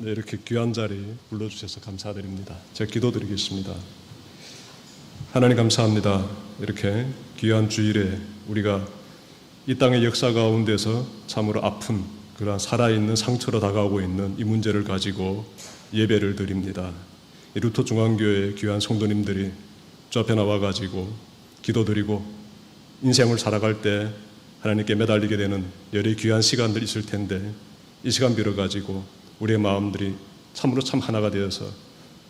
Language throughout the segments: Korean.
네, 이렇게 귀한 자리 불러주셔서 감사드립니다. 제가 기도드리겠습니다. 하나님 감사합니다. 이렇게 귀한 주일에 우리가 이 땅의 역사 가운데서 참으로 아픈 그러한 살아있는 상처로 다가오고 있는 이 문제를 가지고 예배를 드립니다. 루터 중앙교회 귀한 성도님들이 주 앞에 나와가지고 기도드리고 인생을 살아갈 때 하나님께 매달리게 되는 여러 귀한 시간들이 있을 텐데 이 시간 빌어가지고 우리의 마음들이 참으로 참 하나가 되어서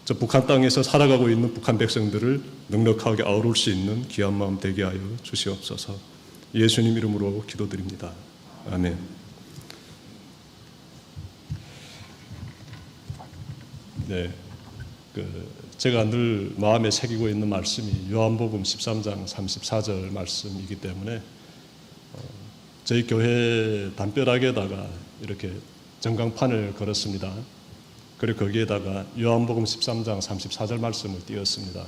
저 북한 땅에서 살아가고 있는 북한 백성들을 넉넉하게 아우를 수 있는 귀한 마음 되게 하여 주시옵소서. 예수님 이름으로 기도드립니다. 아멘. 네, 제가 늘 마음에 새기고 있는 말씀이 요한복음 13장 34절 말씀이기 때문에 저희 교회 담벼락에다가 이렇게 전광판을 걸었습니다. 그리고 거기에다가 요한복음 13장 34절 말씀을 띄웠습니다.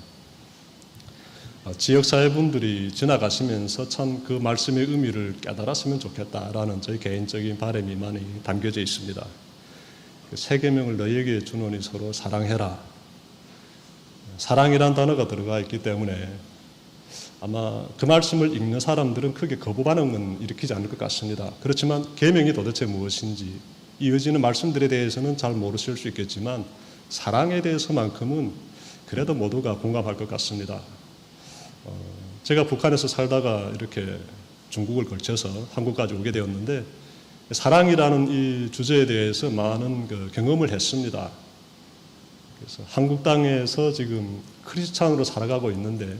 지역사회분들이 지나가시면서 참 그 말씀의 의미를 깨달았으면 좋겠다라는 저희 개인적인 바람이 많이 담겨져 있습니다. 세 계명을 너희에게 주노니 서로 사랑해라. 사랑이란 단어가 들어가 있기 때문에 아마 그 말씀을 읽는 사람들은 크게 거부 반응은 일으키지 않을 것 같습니다. 그렇지만 계명이 도대체 무엇인지 이어지는 말씀들에 대해서는 잘 모르실 수 있겠지만 사랑에 대해서만큼은 그래도 모두가 공감할 것 같습니다. 제가 북한에서 살다가 이렇게 중국을 걸쳐서 한국까지 오게 되었는데 사랑이라는 이 주제에 대해서 많은 경험을 했습니다. 그래서 한국 땅에서 지금 크리스찬으로 살아가고 있는데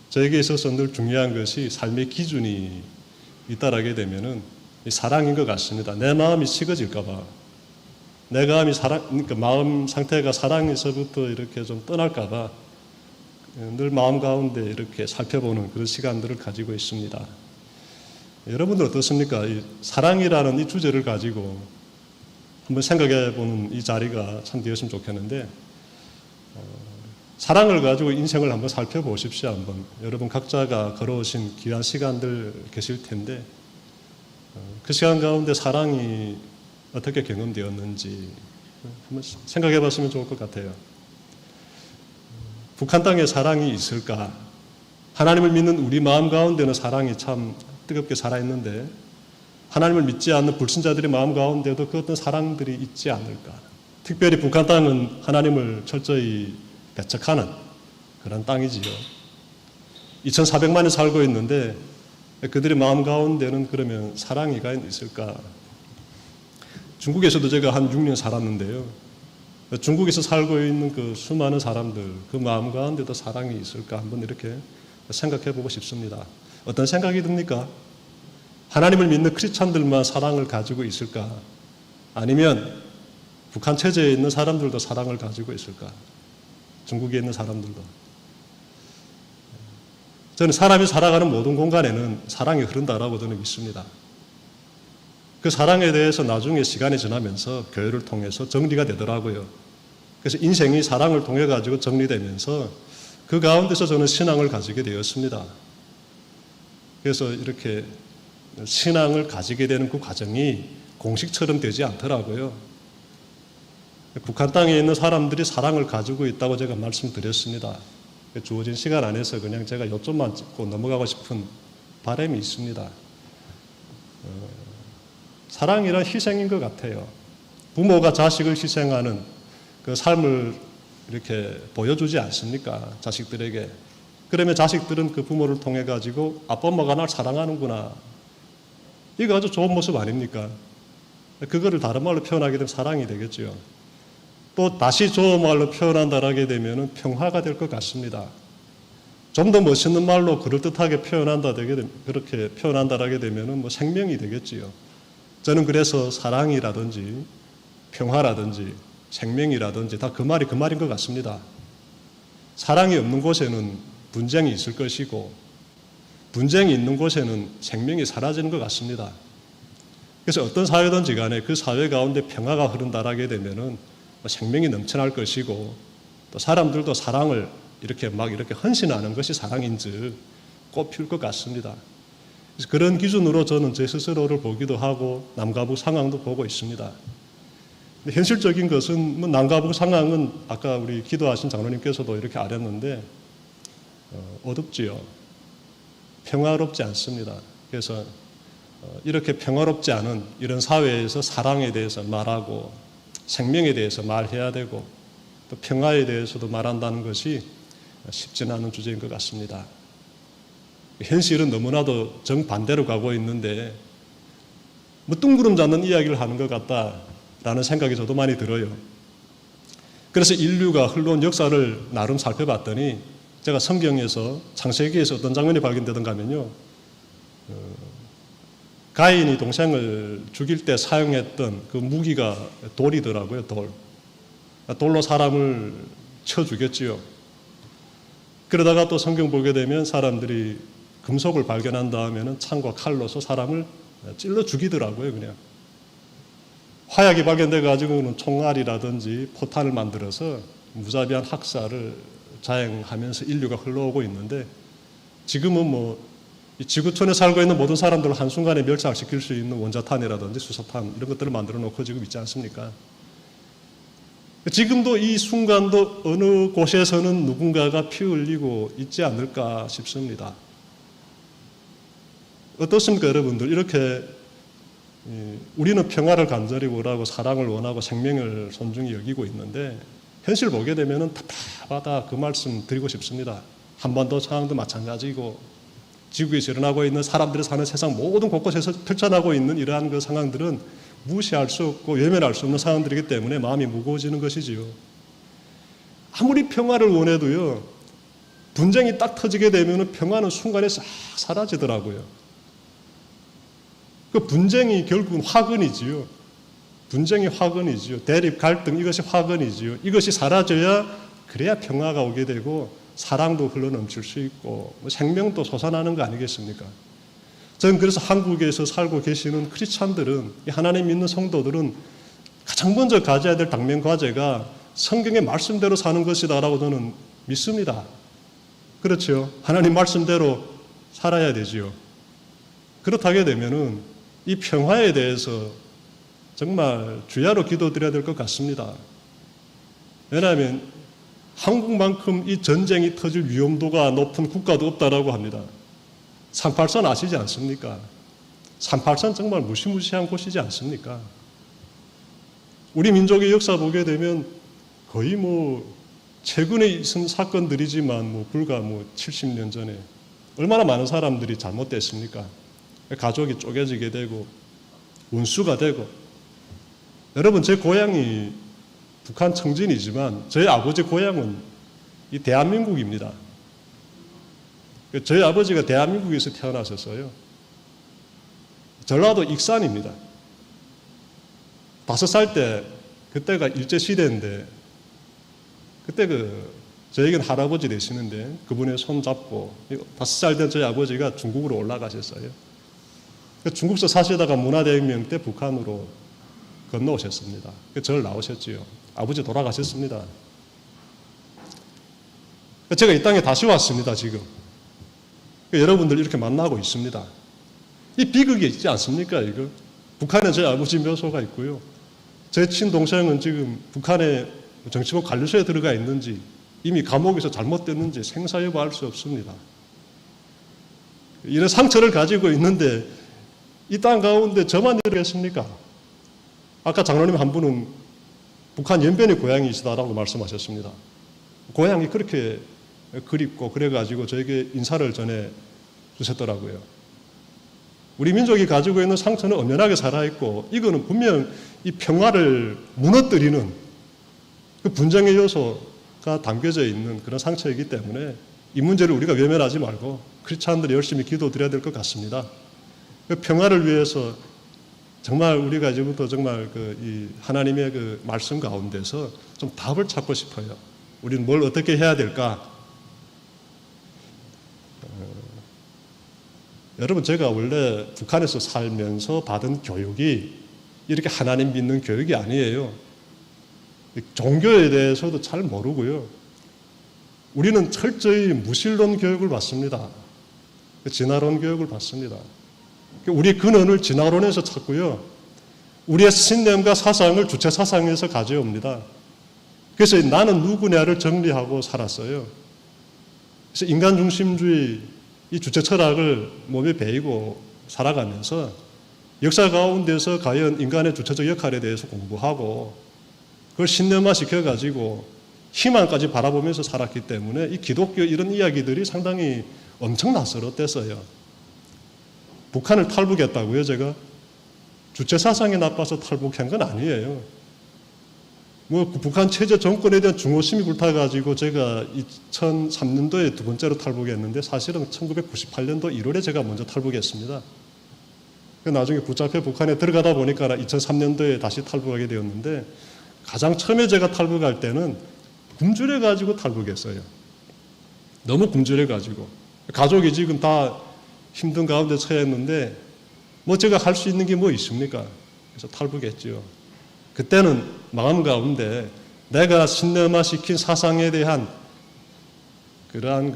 저에게 있어서 늘 중요한 것이 삶의 기준이 잇따르게 되면은 이 사랑인 것 같습니다. 내 마음이 식어질까봐, 내 마음이 그러니까 마음 상태가 사랑에서부터 이렇게 좀 떠날까봐 늘 마음 가운데 이렇게 살펴보는 그런 시간들을 가지고 있습니다. 여러분들 어떻습니까? 이 사랑이라는 이 주제를 가지고 한번 생각해보는 이 자리가 참 되었으면 좋겠는데, 사랑을 가지고 인생을 한번 살펴보십시오. 한번 여러분 각자가 걸어오신 귀한 시간들 계실 텐데 그 시간 가운데 사랑이 어떻게 경험되었는지 한번 생각해 봤으면 좋을 것 같아요. 북한 땅에 사랑이 있을까? 하나님을 믿는 우리 마음 가운데는 사랑이 참 뜨겁게 살아있는데 하나님을 믿지 않는 불신자들의 마음 가운데도 그 어떤 사랑들이 있지 않을까? 특별히 북한 땅은 하나님을 철저히 배척하는 그런 땅이지요. 2,400만이 살고 있는데 그들의 마음 가운데는 그러면 사랑이가 있을까? 중국에서도 제가 한 6년 살았는데요. 중국에서 살고 있는 그 수많은 사람들, 그 마음 가운데도 사랑이 있을까? 한번 이렇게 생각해 보고 싶습니다. 어떤 생각이 듭니까? 하나님을 믿는 크리스찬들만 사랑을 가지고 있을까? 아니면 북한 체제에 있는 사람들도 사랑을 가지고 있을까? 중국에 있는 사람들도. 저는 사람이 살아가는 모든 공간에는 사랑이 흐른다라고 저는 믿습니다. 그 사랑에 대해서 나중에 시간이 지나면서 교회를 통해서 정리가 되더라고요. 그래서 인생이 사랑을 통해 가지고 정리되면서 그 가운데서 저는 신앙을 가지게 되었습니다. 그래서 이렇게 신앙을 가지게 되는 그 과정이 공식처럼 되지 않더라고요. 북한 땅에 있는 사람들이 사랑을 가지고 있다고 제가 말씀드렸습니다. 주어진 시간 안에서 그냥 제가 요점만 짚고 넘어가고 싶은 바람이 있습니다. 사랑이란 희생인 것 같아요. 부모가 자식을 희생하는 그 삶을 이렇게 보여주지 않습니까? 자식들에게. 그러면 자식들은 그 부모를 통해 가지고 아빠 엄마가 날 사랑하는구나. 이거 아주 좋은 모습 아닙니까? 그거를 다른 말로 표현하게 되면 사랑이 되겠죠. 또 다시 좋은 말로 표현한다라게 되면 평화가 될 것 같습니다. 좀 더 멋있는 말로 그럴듯하게 그렇게 표현한다라게 되면 생명이 되겠지요. 저는 그래서 사랑이라든지 평화라든지 생명이라든지 다 그 말인 것 같습니다. 사랑이 없는 곳에는 분쟁이 있을 것이고 분쟁이 있는 곳에는 생명이 사라지는 것 같습니다. 그래서 어떤 사회든지 간에 그 사회 가운데 평화가 흐른다라게 되면은 생명이 넘쳐날 것이고 또 사람들도 사랑을 이렇게 헌신하는 것이 사랑인즉 꽃피울 것 같습니다. 그래서 그런 기준으로 저는 제 스스로를 보기도 하고 남과 북 상황도 보고 있습니다. 근데 현실적인 것은 뭐 남과 북 상황은 아까 우리 기도하신 장로님께서도 이렇게 아렸는데 어둡지요. 평화롭지 않습니다. 그래서 이렇게 평화롭지 않은 이런 사회에서 사랑에 대해서 말하고 생명에 대해서 말해야 되고 또 평화에 대해서도 말한다는 것이 쉽지는 않은 주제인 것 같습니다. 현실은 너무나도 정반대로 가고 있는데 뭐 뜬구름 잡는 이야기를 하는 것 같다라는 생각이 저도 많이 들어요. 그래서 인류가 흘러온 역사를 나름 살펴봤더니 제가 성경에서 창세기에서 어떤 장면이 발견되던가 하면요. 가인이 동생을 죽일 때 사용했던 그 무기가 돌이더라고요. 돌로 사람을 쳐 죽였지요. 그러다가 또 성경 보게 되면 사람들이 금속을 발견한 다음에는 창과 칼로서 사람을 찔러 죽이더라고요. 그냥 화약이 발견돼 가지고는 총알이라든지 포탄을 만들어서 무자비한 학살을 자행하면서 인류가 흘러오고 있는데 지금은 뭐 이 지구촌에 살고 있는 모든 사람들을 한순간에 멸착시킬 수 있는 원자탄이라든지 수소탄 이런 것들을 만들어 놓고 지금 있지 않습니까? 지금도 이 순간도 어느 곳에서는 누군가가 피 흘리고 있지 않을까 싶습니다. 어떻습니까, 여러분들? 이렇게 우리는 평화를 간절히 원하고 사랑을 원하고 생명을 손중히 여기고 있는데 현실 보게 되면 답답하다 그 말씀 드리고 싶습니다. 한반도 상황도 마찬가지고 지구에서 일어나고 있는 사람들이 사는 세상 모든 곳곳에서 펼쳐나고 있는 이러한 그 상황들은 무시할 수 없고 외면할 수 없는 상황들이기 때문에 마음이 무거워지는 것이지요. 아무리 평화를 원해도요, 분쟁이 딱 터지게 되면 평화는 순간에 싹 사라지더라고요. 그 분쟁이 결국은 화근이지요. 분쟁이 화근이지요. 대립, 갈등 이것이 화근이지요. 이것이 사라져야 그래야 평화가 오게 되고 사랑도 흘러넘칠 수 있고 생명도 솟아나는 거 아니겠습니까? 저는 그래서 한국에서 살고 계시는 크리스찬들은 하나님 믿는 성도들은 가장 먼저 가져야 될 당면 과제가 성경의 말씀대로 사는 것이다라고 저는 믿습니다. 그렇죠. 하나님 말씀대로 살아야 되지요. 그렇다게 되면은 이 평화에 대해서 정말 주야로 기도드려야 될 것 같습니다. 왜냐하면 한국만큼 이 전쟁이 터질 위험도가 높은 국가도 없다라고 합니다. 383 아시지 않습니까? 383 정말 무시무시한 곳이지 않습니까? 우리 민족의 역사 보게 되면 거의 뭐 최근에 있은 사건들이지만 불과 70년 전에 얼마나 많은 사람들이 잘못됐습니까? 가족이 쪼개지게 되고 원수가 되고 여러분 제 고향이 북한 청진이지만 저희 아버지 고향은 이 대한민국입니다. 저희 아버지가 대한민국에서 태어나셨어요. 전라도 익산입니다. 5살 때 그때가 일제시대인데 그때 저에게는 할아버지 되시는데 그분의 손 잡고 5살 된 저희 아버지가 중국으로 올라가셨어요. 중국서 사시다가 문화대혁명 때 북한으로 건너오셨습니다. 저를 낳으셨지요. 아버지 돌아가셨습니다. 제가 이 땅에 다시 왔습니다, 지금. 여러분들 이렇게 만나고 있습니다. 이 비극이 있지 않습니까, 이거? 북한에 저희 아버지 묘소가 있고요. 제 친동생은 지금 북한에 정치범 관리소에 들어가 있는지 이미 감옥에서 잘못됐는지 생사여부할 수 없습니다. 이런 상처를 가지고 있는데 이 땅 가운데 저만 이러겠습니까? 아까 장로님 한 분은 북한 연변의 고향이시다라고 말씀하셨습니다. 고향이 그렇게 그립고 그래가지고 저에게 인사를 전해 주셨더라고요. 우리 민족이 가지고 있는 상처는 엄연하게 살아있고 이거는 분명 이 평화를 무너뜨리는 그 분쟁의 요소가 담겨져 있는 그런 상처이기 때문에 이 문제를 우리가 외면하지 말고 크리스찬들이 열심히 기도드려야 될 것 같습니다. 그 평화를 위해서 정말 우리가 이제부터 정말 이 하나님의 그 말씀 가운데서 좀 답을 찾고 싶어요. 우리는 뭘 어떻게 해야 될까? 여러분 제가 원래 북한에서 살면서 받은 교육이 이렇게 하나님 믿는 교육이 아니에요. 종교에 대해서도 잘 모르고요. 우리는 철저히 무신론 교육을 받습니다. 진화론 교육을 받습니다. 우리 근원을 진화론에서 찾고요. 우리의 신념과 사상을 주체 사상에서 가져옵니다. 그래서 나는 누구냐를 정리하고 살았어요. 그래서 인간 중심주의 이 주체 철학을 몸에 배이고 살아가면서 역사 가운데서 과연 인간의 주체적 역할에 대해서 공부하고 그걸 신념화 시켜가지고 희망까지 바라보면서 살았기 때문에 이 기독교 이런 이야기들이 상당히 엄청 낯설었댔어요. 북한을 탈북했다고요, 제가? 주체 사상이 나빠서 탈북한 건 아니에요. 북한 체제 정권에 대한 중호심이 불타가지고 제가 2003년도에 두 번째로 탈북했는데 사실은 1998년도 1월에 제가 먼저 탈북했습니다. 나중에 붙잡혀 북한에 들어가다 보니까 2003년도에 다시 탈북하게 되었는데 가장 처음에 제가 탈북할 때는 굶주려가지고 탈북했어요. 너무 굶주려가지고. 가족이 지금 다 힘든 가운데 처했는데 제가 할 수 있는 게 뭐 있습니까? 그래서 탈북했죠. 그때는 마음 가운데 내가 신념화시킨 사상에 대한 그러한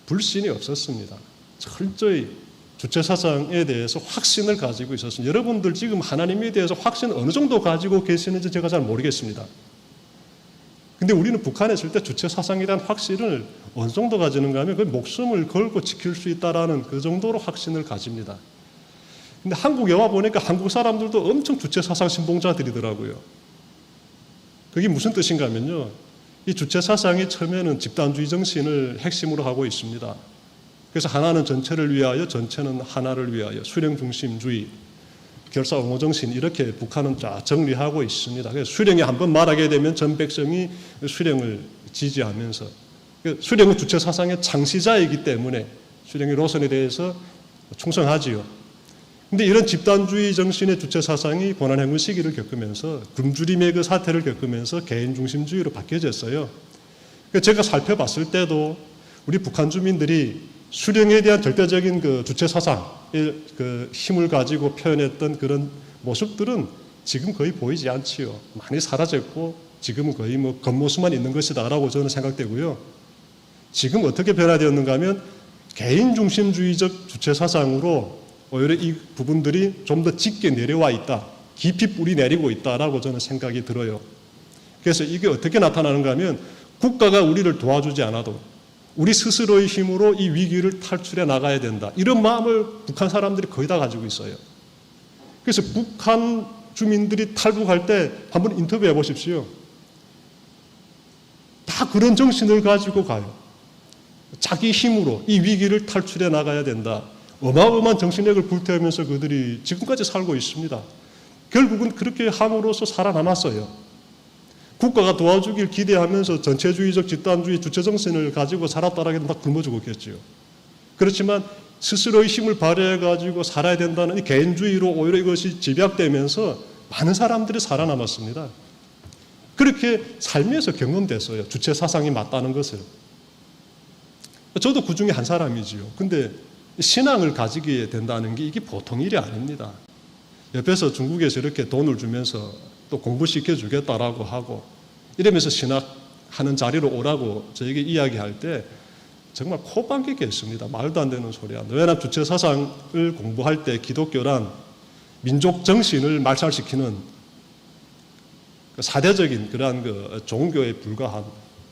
불신이 없었습니다. 철저히 주체 사상에 대해서 확신을 가지고 있었습니다. 여러분들 지금 하나님에 대해서 확신 어느 정도 가지고 계시는지 제가 잘 모르겠습니다. 근데 우리는 북한에 있을 때 주체 사상에 대한 확신을 어느 정도 가지는가 하면 그 목숨을 걸고 지킬 수 있다라는 그 정도로 확신을 가집니다. 근데 한국에 와 보니까 한국 사람들도 엄청 주체 사상 신봉자들이더라고요. 그게 무슨 뜻인가 하면요. 이 주체 사상이 처음에는 집단주의 정신을 핵심으로 하고 있습니다. 그래서 하나는 전체를 위하여, 전체는 하나를 위하여, 수령 중심주의, 결사 옹호 정신 이렇게 북한은 쫙 정리하고 있습니다. 그래서 수령이 한번 말하게 되면 전 백성이 수령을 지지하면서 수령은 주체 사상의 창시자이기 때문에 수령의 노선에 대해서 충성하지요. 근데 이런 집단주의 정신의 주체 사상이 고난행군 시기를 겪으면서 굶주림의 그 사태를 겪으면서 개인 중심주의로 바뀌어졌어요. 제가 살펴봤을 때도 우리 북한 주민들이 수령에 대한 절대적인 그 주체 사상의 그 힘을 가지고 표현했던 그런 모습들은 지금 거의 보이지 않지요. 많이 사라졌고 지금은 거의 겉모습만 있는 것이다라고 저는 생각되고요. 지금 어떻게 변화되었는가 하면 개인 중심주의적 주체 사상으로 오히려 이 부분들이 좀 더 짙게 내려와 있다. 깊이 뿌리 내리고 있다라고 저는 생각이 들어요. 그래서 이게 어떻게 나타나는가 하면 국가가 우리를 도와주지 않아도 우리 스스로의 힘으로 이 위기를 탈출해 나가야 된다. 이런 마음을 북한 사람들이 거의 다 가지고 있어요. 그래서 북한 주민들이 탈북할 때 한번 인터뷰해 보십시오. 다 그런 정신을 가지고 가요. 자기 힘으로 이 위기를 탈출해 나가야 된다. 어마어마한 정신력을 불태우면서 그들이 지금까지 살고 있습니다. 결국은 그렇게 함으로써 살아남았어요. 국가가 도와주길 기대하면서 전체주의적 집단주의 주체정신을 가지고 살았다라기는 다 굶어 죽었겠죠. 그렇지만 스스로의 힘을 발휘해가지고 살아야 된다는 이 개인주의로 오히려 이것이 집약되면서 많은 사람들이 살아남았습니다. 그렇게 삶에서 경험됐어요. 주체 사상이 맞다는 것을. 저도 그 중에 한 사람이지요. 근데 신앙을 가지게 된다는 게 이게 보통 일이 아닙니다. 옆에서 중국에서 이렇게 돈을 주면서 또 공부시켜 주겠다라고 하고 이러면서 신학하는 자리로 오라고 저에게 이야기할 때 정말 코방귀겠습니다. 말도 안 되는 소리야. 왜냐하면 주체 사상을 공부할 때 기독교란 민족 정신을 말살시키는 사대적인 그러한 그 종교에 불과한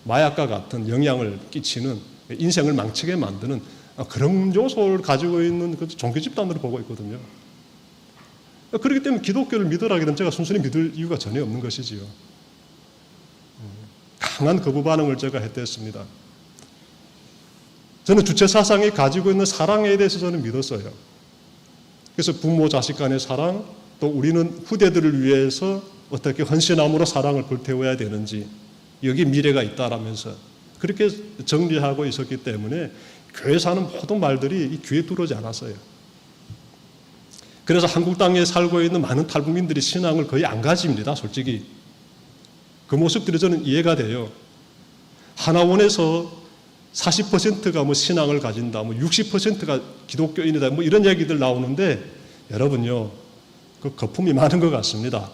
마약과 같은 영향을 끼치는 인생을 망치게 만드는 그런 요소를 가지고 있는 그 종교 집단으로 보고 있거든요. 그렇기 때문에 기독교를 믿으라고 하면 제가 순순히 믿을 이유가 전혀 없는 것이지요. 강한 거부 반응을 제가 했댔습니다. 저는 주체 사상이 가지고 있는 사랑에 대해서 저는 믿었어요. 그래서 부모 자식 간의 사랑, 또 우리는 후대들을 위해서 어떻게 헌신함으로 사랑을 불태워야 되는지 여기 미래가 있다라면서 그렇게 정리하고 있었기 때문에 교회에서 하는 모든 말들이 이 귀에 들어오지 않았어요. 그래서 한국 땅에 살고 있는 많은 탈북민들이 신앙을 거의 안 가집니다. 솔직히. 그 모습들이 저는 이해가 돼요. 하나원에서 40%가 신앙을 가진다, 60%가 기독교인이다, 이런 얘기들 나오는데 여러분요, 그 거품이 많은 것 같습니다.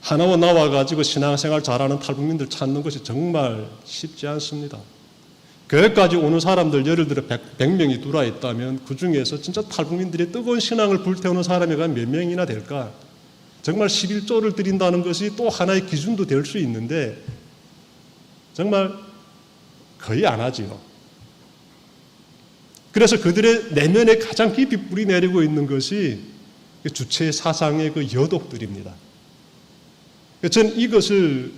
하나원 나와가지고 신앙생활 잘하는 탈북민들 찾는 것이 정말 쉽지 않습니다. 교회까지 오는 사람들 예를 들어 100명이 들어와 있다면 그 중에서 진짜 탈북민들이 뜨거운 신앙을 불태우는 사람이 몇 명이나 될까? 정말 11조를 드린다는 것이 또 하나의 기준도 될 수 있는데 정말 거의 안 하지요. 그래서 그들의 내면에 가장 깊이 뿌리 내리고 있는 것이 주체 사상의 그 여독들입니다. 저는 이것을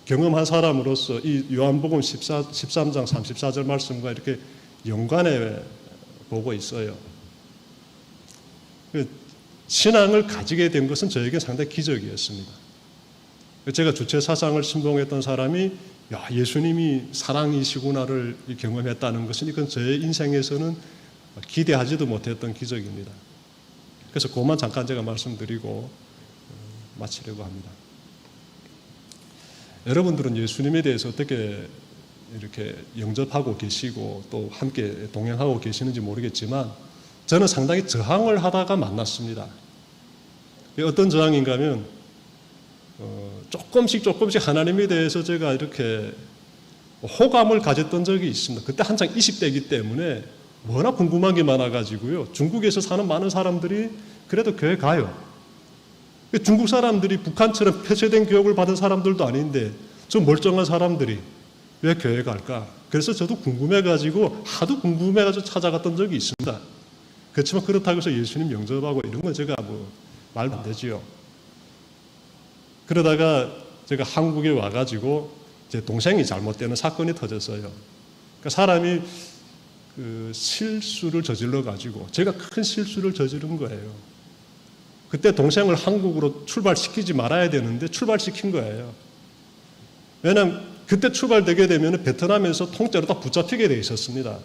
경험한 사람으로서 이 요한복음 13장 34절 말씀과 이렇게 연관해 보고 있어요. 신앙을 가지게 된 것은 저에게 상당히 기적이었습니다. 제가 주체 사상을 신봉했던 사람이 예수님이 사랑이시구나를 경험했다는 것은 이건 저의 인생에서는 기대하지도 못했던 기적입니다. 그래서 그것만 잠깐 제가 말씀드리고 마치려고 합니다. 여러분들은 예수님에 대해서 어떻게 이렇게 영접하고 계시고 또 함께 동행하고 계시는지 모르겠지만 저는 상당히 저항을 하다가 만났습니다. 어떤 저항인가 하면 조금씩 하나님에 대해서 제가 이렇게 호감을 가졌던 적이 있습니다. 그때 한창 20대이기 때문에 워낙 궁금한 게 많아가지고요. 중국에서 사는 많은 사람들이 그래도 교회 가요. 중국 사람들이 북한처럼 폐쇄된 교육을 받은 사람들도 아닌데 저 멀쩡한 사람들이 왜 교회 갈까? 그래서 저도 궁금해가지고 하도 궁금해가지고 찾아갔던 적이 있습니다. 그렇지만 그렇다고 해서 예수님 영접하고 이런 건 제가 말도 안 되지요. 그러다가 제가 한국에 와가지고 제 동생이 잘못되는 사건이 터졌어요. 그러니까 사람이 그 실수를 저질러가지고 제가 큰 실수를 저지른 거예요. 그때 동생을 한국으로 출발시키지 말아야 되는데 출발시킨 거예요. 왜냐하면 그때 출발되게 되면 베트남에서 통째로 다 붙잡히게 돼 있었습니다.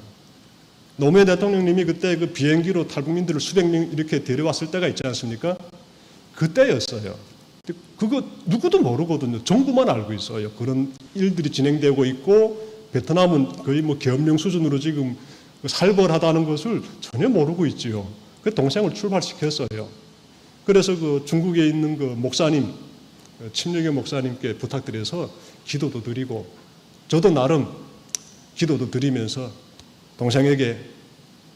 노무현 대통령님이 그때 그 비행기로 탈북민들을 수백 명 이렇게 데려왔을 때가 있지 않습니까? 그때였어요. 그거 누구도 모르거든요. 정부만 알고 있어요. 그런 일들이 진행되고 있고 베트남은 거의 계엄령 수준으로 지금 살벌하다는 것을 전혀 모르고 있지요. 그 동생을 출발시켰어요. 그래서 그 중국에 있는 그 목사님, 침례교 목사님께 부탁드려서 기도도 드리고 저도 나름 기도도 드리면서 동생에게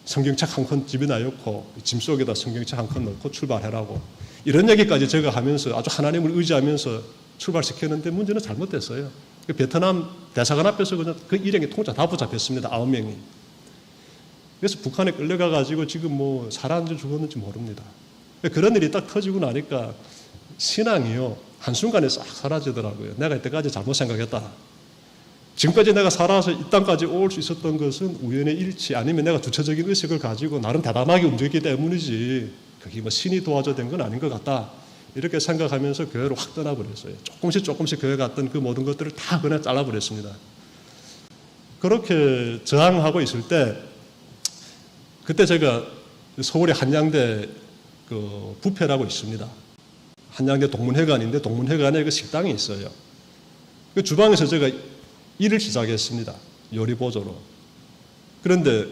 성경책 한 권 집에 놔놓고 짐 속에다 성경책 한 권 넣고 출발해라고 이런 얘기까지 제가 하면서 아주 하나님을 의지하면서 출발시켰는데 문제는 잘못됐어요. 베트남 대사관 앞에서 그냥 그 일행이 통짜 다 붙잡혔습니다. 9명이. 그래서 북한에 끌려가가지고 지금 살았는지 죽었는지 모릅니다. 그런 일이 딱 터지고 나니까 신앙이요 한순간에 싹 사라지더라고요. 내가 이때까지 잘못 생각했다. 지금까지 내가 살아서 이 땅까지 올 수 있었던 것은 우연의 일치 아니면 내가 주체적인 의식을 가지고 나름 대담하게 움직이기 때문이지 그게 신이 도와줘 된 건 아닌 것 같다. 이렇게 생각하면서 교회를 확 떠나버렸어요. 조금씩 교회 갔던 그 모든 것들을 다 그냥 잘라버렸습니다. 그렇게 저항하고 있을 때 그때 제가 서울의 한양대 그 부패라고 있습니다. 한양대 동문회관인데 동문회관에 그 식당이 있어요. 그 주방에서 제가 일을 시작했습니다. 요리 보조로. 그런데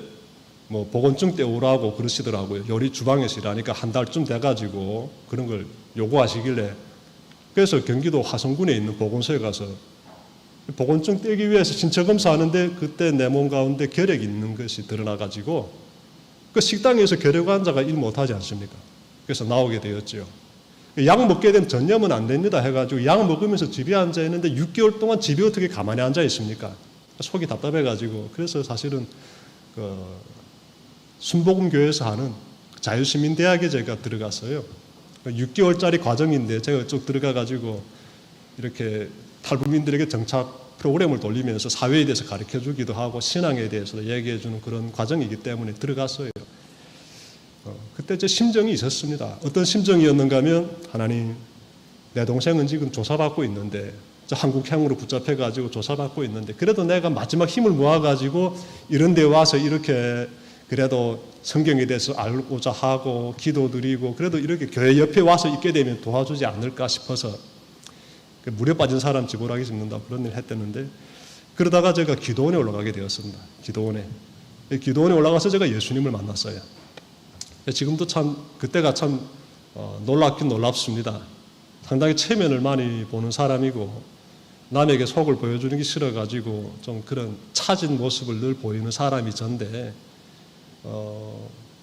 보건증 떼오라고 그러시더라고요. 요리 주방에서 일하니까 한 달쯤 돼가지고 그런 걸 요구하시길래 그래서 경기도 화성군에 있는 보건소에 가서 보건증 떼기 위해서 신체 검사하는데 그때 내 몸 가운데 결핵이 있는 것이 드러나가지고 그 식당에서 결핵 환자가 일 못하지 않습니까? 그래서 나오게 되었죠. 약 먹게 되면 전염은 안 됩니다 해가지고 약 먹으면서 집에 앉아 있는데 6개월 동안 집에 어떻게 가만히 앉아 있습니까? 속이 답답해가지고 그래서 사실은 순복음교회에서 하는 자유시민대학에 제가 들어갔어요. 6개월짜리 과정인데 제가 쭉 들어가가지고 이렇게 탈북민들에게 정착 프로그램을 돌리면서 사회에 대해서 가르쳐주기도 하고 신앙에 대해서도 얘기해주는 그런 과정이기 때문에 들어갔어요. 그때 제 심정이 있었습니다. 어떤 심정이었는가 하면 하나님 내 동생은 지금 조사받고 있는데 저 한국형으로 붙잡혀가지고 조사받고 있는데 그래도 내가 마지막 힘을 모아가지고 이런 데 와서 이렇게 그래도 성경에 대해서 알고자 하고 기도드리고 그래도 이렇게 교회 옆에 와서 있게 되면 도와주지 않을까 싶어서 물에 빠진 사람 지보라기 짚는다 그런 일을 했었는데 그러다가 제가 기도원에 올라가게 되었습니다. 기도원에 올라가서 제가 예수님을 만났어요. 지금도 참 그때가 참 놀랍긴 놀랍습니다. 상당히 체면을 많이 보는 사람이고 남에게 속을 보여주는 게 싫어가지고 좀 그런 차진 모습을 늘 보이는 사람이 전데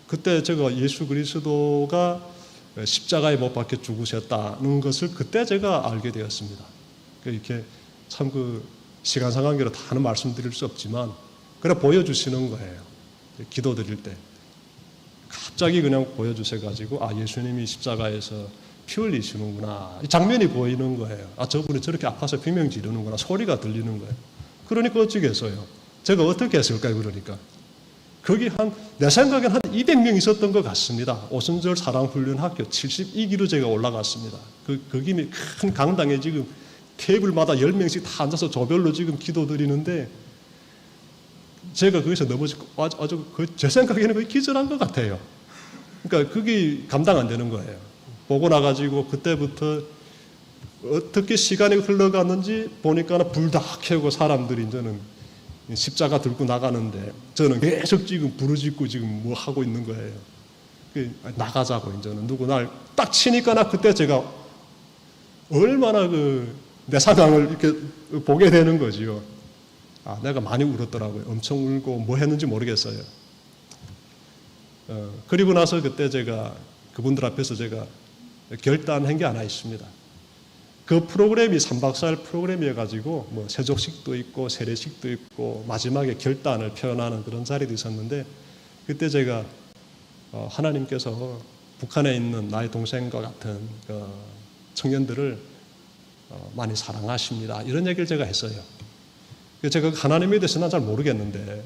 그때 제가 예수 그리스도가 십자가에 못 박혀 죽으셨다는 것을 그때 제가 알게 되었습니다. 이렇게 참 시간 상관계로 다는 말씀드릴 수 없지만 그래 보여주시는 거예요. 기도 드릴 때 갑자기 그냥 보여주셔가지고 예수님이 십자가에서 피 흘리시는구나. 이 장면이 보이는 거예요. 저분이 저렇게 아파서 비명 지르는구나. 소리가 들리는 거예요. 그러니까 어찌겠어요. 제가 어떻게 했을까요? 그러니까 거기 내 생각엔 한 200명 있었던 것 같습니다. 오순절 사랑훈련학교 72기로 제가 올라갔습니다. 거기 큰 강당에 지금 테이블마다 10명씩 다 앉아서 조별로 지금 기도 드리는데 제가 거기서 넘어지고 아주 제 생각에는 거의 기절한 것 같아요. 그러니까 그게 감당 안 되는 거예요. 보고 나가지고 그때부터 어떻게 시간이 흘러갔는지 보니까 불 다 켜고 사람들이 저는 십자가 들고 나가는데 저는 계속 지금 부르짖고 지금 뭐 하고 있는 거예요. 나가자고 이제는 누구 날 딱 치니까 나 그때 제가 얼마나 내 상황을 이렇게 보게 되는 거지요. 내가 많이 울었더라고요. 엄청 울고 뭐 했는지 모르겠어요. 그리고 나서 그때 제가 그분들 앞에서 제가 결단한 게 하나 있습니다. 그 프로그램이 3박 4일 프로그램이어가지고 뭐 세족식도 있고 세례식도 있고 마지막에 결단을 표현하는 그런 자리도 있었는데 그때 제가 하나님께서 북한에 있는 나의 동생과 같은 청년들을 많이 사랑하십니다. 이런 얘기를 제가 했어요. 제가 하나님에 대해서는 잘 모르겠는데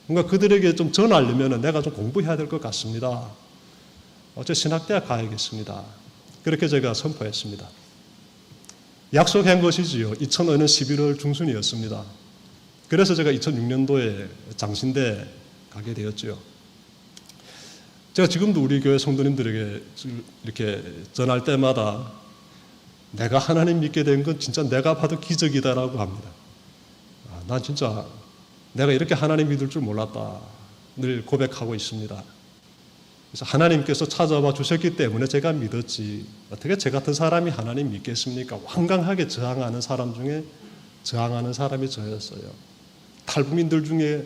뭔가 그들에게 좀 전하려면 내가 좀 공부해야 될 것 같습니다. 어째 신학대학 가야겠습니다. 그렇게 제가 선포했습니다. 약속한 것이지요. 2005년 11월 중순이었습니다. 그래서 제가 2006년도에 장신대 가게 되었죠. 제가 지금도 우리 교회 성도님들에게 이렇게 전할 때마다 내가 하나님 믿게 된 건 진짜 내가 봐도 기적이다라고 합니다. 난 진짜 내가 이렇게 하나님 믿을 줄 몰랐다. 늘 고백하고 있습니다. 그래서 하나님께서 찾아와 주셨기 때문에 제가 믿었지. 어떻게 저 같은 사람이 하나님 믿겠습니까? 완강하게 저항하는 사람 중에 저항하는 사람이 저였어요. 탈북민들 중에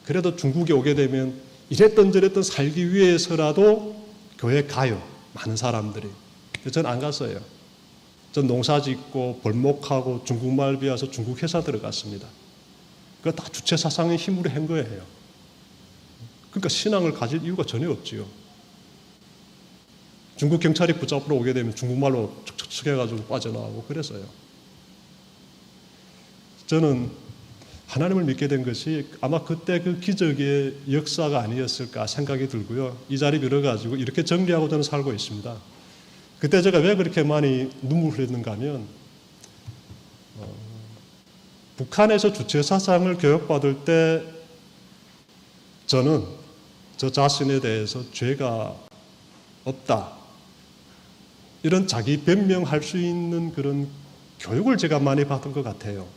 그래도 중국에 오게 되면 이랬던 저랬던 살기 위해서라도 교회 가요. 많은 사람들이. 전 안 갔어요. 전 농사 짓고 벌목하고 중국말 배워서 중국 회사 들어갔습니다. 그거 다 주체 사상의 힘으로 한 거예요. 그러니까 신앙을 가질 이유가 전혀 없지요. 중국 경찰이 붙잡으러 오게 되면 중국말로 척척 해가지고 빠져나오고 그랬어요. 저는 하나님을 믿게 된 것이 아마 그때 그 기적의 역사가 아니었을까 생각이 들고요. 이 자리 빌어가지고 이렇게 정리하고 저는 살고 있습니다. 그때 제가 왜 그렇게 많이 눈물을 흘렸는가 하면 북한에서 주체사상을 교육받을 때 저는 저 자신에 대해서 죄가 없다. 이런 자기 변명할 수 있는 그런 교육을 제가 많이 받은 것 같아요.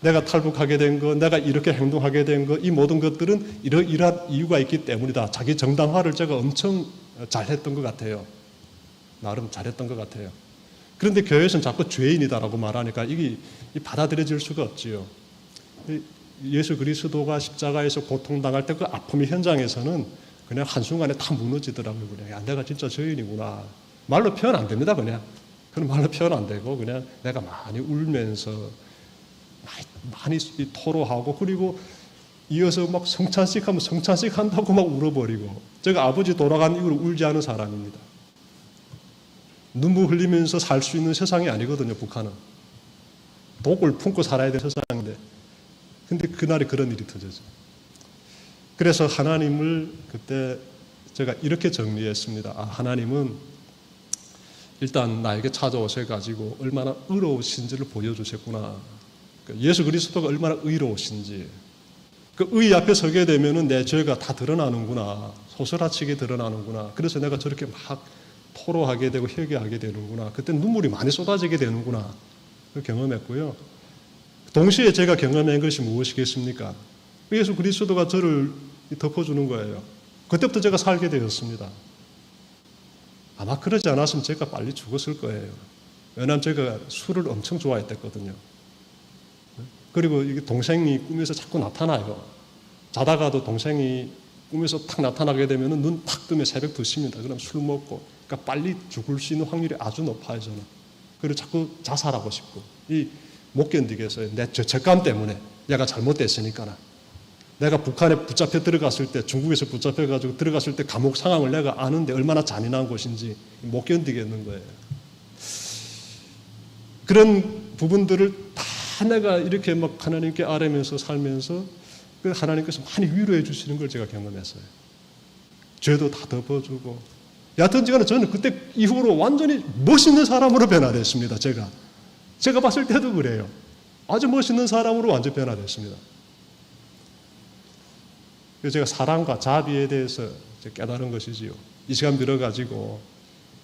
내가 탈북하게 된 거, 내가 이렇게 행동하게 된 거, 이 모든 것들은 이러한 이유가 있기 때문이다. 자기 정당화를 제가 엄청 잘했던 것 같아요. 나름 잘했던 것 같아요. 그런데 교회에서는 자꾸 죄인이다라고 말하니까 이게 받아들여질 수가 없지요. 예수 그리스도가 십자가에서 고통당할 때 그 아픔의 현장에서는 그냥 한순간에 다 무너지더라고요. 그냥 야, 내가 진짜 죄인이구나. 말로 표현 안 됩니다. 그냥 말로 표현 안 되고 그냥 내가 많이 울면서 많이 토로하고 그리고 이어서 막 성찬식 하면 성찬식 한다고 막 울어버리고 제가 아버지 돌아간 이후로 울지 않은 사람입니다. 눈물 흘리면서 살 수 있는 세상이 아니거든요. 북한은. 독을 품고 살아야 될 세상인데 근데 그날에 그런 일이 터졌어요. 그래서 하나님을 그때 제가 이렇게 정리했습니다. 하나님은 일단 나에게 찾아오셔가지고 얼마나 의로우신지를 보여주셨구나. 예수 그리스도가 얼마나 의로우신지. 그 의 앞에 서게 되면은 내 죄가 다 드러나는구나. 소스라치게 드러나는구나. 그래서 내가 저렇게 막 토로하게 되고 회개하게 되는구나. 그때 눈물이 많이 쏟아지게 되는구나. 그 경험했고요. 동시에 제가 경험한 것이 무엇이겠습니까? 예수 그리스도가 저를 덮어주는 거예요. 그때부터 제가 살게 되었습니다. 아마 그러지 않았으면 제가 빨리 죽었을 거예요. 왜냐하면 제가 술을 엄청 좋아했거든요. 그리고 이게 동생이 꿈에서 자꾸 나타나요. 자다가도 동생이 꿈에서 탁 나타나게 되면 눈 탁 뜨면 새벽 2시입니다. 그럼 술 먹고, 그러니까 빨리 죽을 수 있는 확률이 아주 높아요, 저는. 그리고 자꾸 자살하고 싶고, 못 견디겠어요. 내 죄책감 때문에. 얘가 잘못됐으니까. 내가 북한에 붙잡혀 들어갔을 때, 중국에서 붙잡혀가지고 들어갔을 때 감옥 상황을 내가 아는데 얼마나 잔인한 곳인지 못 견디겠는 거예요. 그런 부분들을 다 내가 이렇게 막 하나님께 아뢰면서 살면서 그 하나님께서 많이 위로해 주시는 걸 제가 경험했어요. 죄도 다 덮어주고. 여하튼 저는 그때 이후로 완전히 멋있는 사람으로 변화됐습니다. 제가 봤을 때도 그래요. 아주 멋있는 사람으로 완전 변화됐습니다. 그래서 제가 사랑과 자비에 대해서 깨달은 것이지요. 이 시간 빌어가지고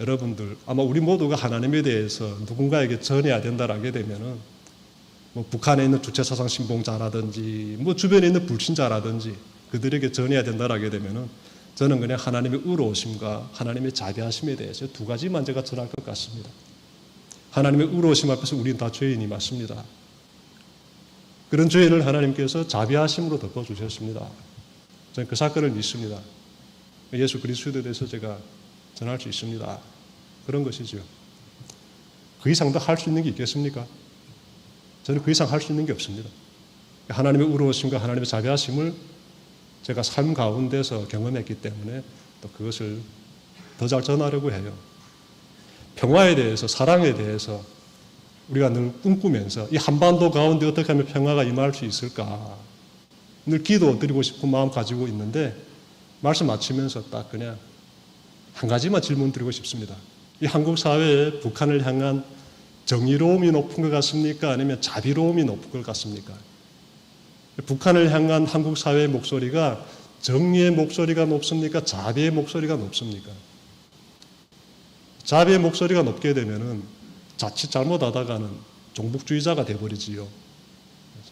여러분들 아마 우리 모두가 하나님에 대해서 누군가에게 전해야 된다라게 되면은 뭐 북한에 있는 주체사상 신봉자라든지 뭐 주변에 있는 불신자라든지 그들에게 전해야 된다라게 되면은 저는 그냥 하나님의 의로우심과 하나님의 자비하심에 대해서 두 가지만 제가 전할 것 같습니다. 하나님의 의로우심 앞에서 우리는 다 죄인이 맞습니다. 그런 죄인을 하나님께서 자비하심으로 덮어주셨습니다. 저는 그 사건을 믿습니다. 예수 그리스도에 대해서 제가 전할 수 있습니다. 그런 것이죠. 그 이상 더 할 수 있는 게 있겠습니까? 저는 그 이상 할 수 있는 게 없습니다. 하나님의 의로우심과 하나님의 자비하심을 제가 삶 가운데서 경험했기 때문에 또 그것을 더 잘 전하려고 해요. 평화에 대해서, 사랑에 대해서 우리가 늘 꿈꾸면서 이 한반도 가운데 어떻게 하면 평화가 임할 수 있을까 늘 기도드리고 싶은 마음 가지고 있는데 말씀 마치면서 딱 그냥 한 가지만 질문 드리고 싶습니다. 이 한국 사회에 북한을 향한 정의로움이 높은 것 같습니까? 아니면 자비로움이 높은 것 같습니까? 북한을 향한 한국 사회의 목소리가 정의의 목소리가 높습니까? 자비의 목소리가 높습니까? 자비의 목소리가 높게 되면은 자칫 잘못하다가는 종북주의자가 돼버리지요.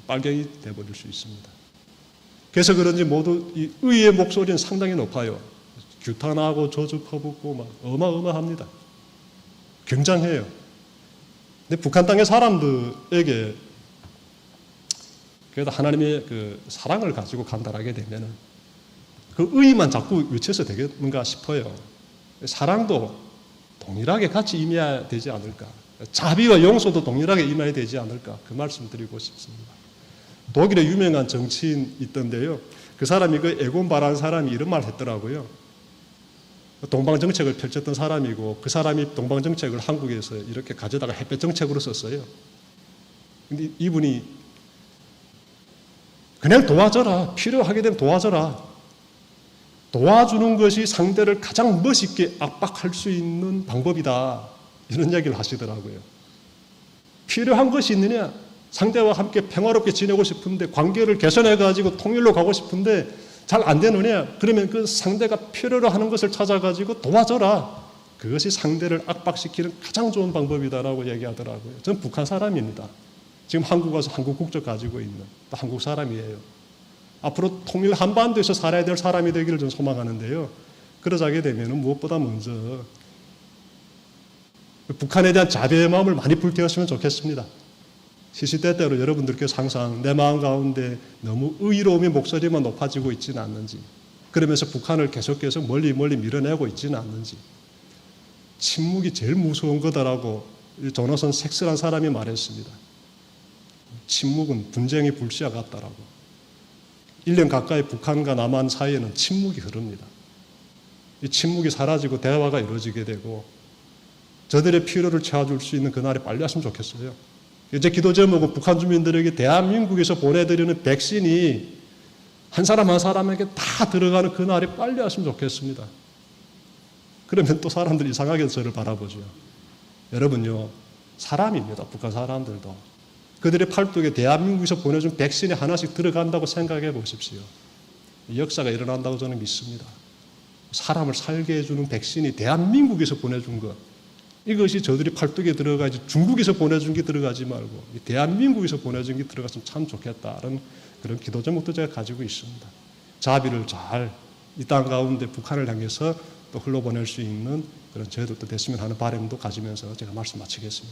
빨갱이 돼버릴 수 있습니다. 그래서 그런지 모두 이 의의 목소리는 상당히 높아요. 규탄하고 저주 퍼붓고 막 어마어마합니다. 굉장해요. 근데 북한 땅의 사람들에게 그래도 하나님의 그 사랑을 가지고 간다라게 되면은 그 의만 자꾸 외쳐서 되겠는가 싶어요. 사랑도 동일하게 같이 임해야 되지 않을까. 자비와 용서도 동일하게 임해야 되지 않을까. 그 말씀 드리고 싶습니다. 독일의 유명한 정치인 있던데요. 그 사람이 그 에곤 바라는 사람이 이런 말 했더라고요. 동방정책을 펼쳤던 사람이고 그 사람이 동방정책을 한국에서 이렇게 가져다가 햇볕 정책으로 썼어요. 근데 이분이 그냥 도와줘라. 필요하게 되면 도와줘라. 도와주는 것이 상대를 가장 멋있게 압박할 수 있는 방법이다. 이런 이야기를 하시더라고요. 필요한 것이 있느냐? 상대와 함께 평화롭게 지내고 싶은데 관계를 개선해가지고 통일로 가고 싶은데 잘 안 되느냐? 그러면 그 상대가 필요로 하는 것을 찾아가지고 도와줘라. 그것이 상대를 압박시키는 가장 좋은 방법이다라고 얘기하더라고요. 저는 북한 사람입니다. 지금 한국 와서 한국 국적 가지고 있는 또 한국 사람이에요. 앞으로 통일 한반도에서 살아야 될 사람이 되기를 저는 소망하는데요. 그러자게 되면 무엇보다 먼저 북한에 대한 자비의 마음을 많이 불태웠으면 좋겠습니다. 시시때때로 여러분들께서 항상 내 마음 가운데 너무 의로움의 목소리만 높아지고 있지는 않는지, 그러면서 북한을 계속해서 멀리 밀어내고 있지는 않는지, 침묵이 제일 무서운 거다라고 조나선 섹스란 사람이 말했습니다. 침묵은 분쟁의 불씨와 같다라고. 1년 가까이 북한과 남한 사이에는 침묵이 흐릅니다. 이 침묵이 사라지고 대화가 이루어지게 되고 저들의 필요를 채워줄 수 있는 그날이 빨리 왔으면 좋겠어요. 이제 기도 제목은 북한 주민들에게 대한민국에서 보내드리는 백신이 한 사람 한 사람에게 다 들어가는 그날이 빨리 왔으면 좋겠습니다. 그러면 또 사람들이 이상하게 저를 바라보죠. 여러분요, 사람입니다. 북한 사람들도. 그들의 팔뚝에 대한민국에서 보내준 백신이 하나씩 들어간다고 생각해 보십시오. 역사가 일어난다고 저는 믿습니다. 사람을 살게 해주는 백신이 대한민국에서 보내준 것, 이것이 저들이 팔뚝에 들어가지 중국에서 보내준 게 들어가지 말고 대한민국에서 보내준 게 들어갔으면 참 좋겠다는 그런 기도 제목도 제가 가지고 있습니다. 자비를 잘 이 땅 가운데 북한을 향해서 또 흘러보낼 수 있는 그런 저희들도 됐으면 하는 바람도 가지면서 제가 말씀 마치겠습니다.